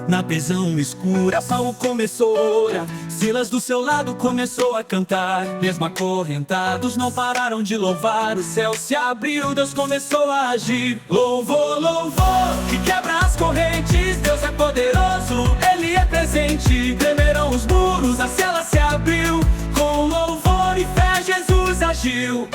Na prisão escura, Paulo começou a orar. Silas do seu lado começou a cantar. Mesmo acorrentados não pararam de louvar. O céu se abriu, Deus começou a agir. Louvor, louvor, que quebra as correntes. Deus é poderoso, Ele é presente. Tremeram os muros, a cela se abriu. Com louvor e fé Jesus agiu.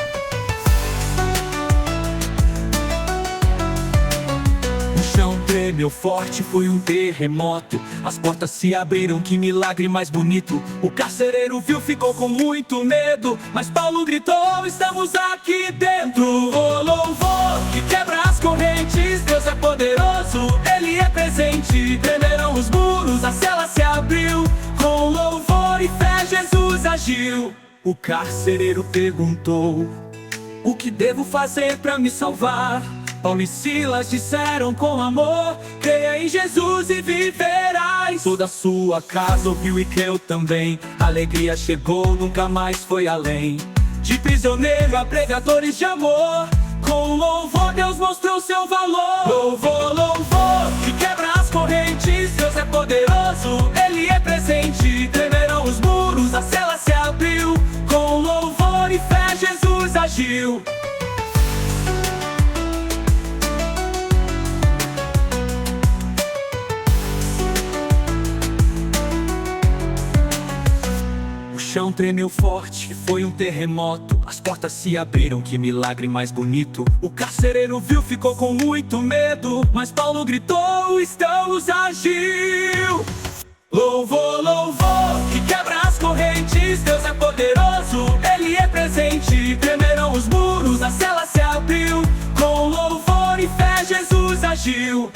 O chão tremeu forte, foi um terremoto. As portas se abriram, que milagre mais bonito. O carcereiro viu, ficou com muito medo. Mas Paulo gritou, estamos aqui dentro. O louvor que quebra as correntes. Deus é poderoso, Ele é presente. Tremeram os muros, a cela se abriu. Com louvor e fé Jesus agiu. O carcereiro perguntou: o que devo fazer para me salvar? Paulo e Silas disseram com amor: creia em Jesus e viverás. Toda a sua casa ouviu e creu também. A alegria chegou, nunca mais foi além. De prisioneiro a pregadores de amor, com louvor Deus mostrou seu valor. Louvor, louvor, que quebra as correntes. Deus é poderoso, Ele é presente. Tremeram os muros, a cela se abriu. Com louvor e fé Jesus agiu. O chão tremeu forte, foi um terremoto. As portas se abriram, que milagre mais bonito. O carcereiro viu, ficou com muito medo. Mas Paulo gritou, estamos agiu. Louvor, louvor, que quebra as correntes. Deus é poderoso, Ele é presente. Tremeram os muros, a cela se abriu. Com louvor e fé Jesus agiu.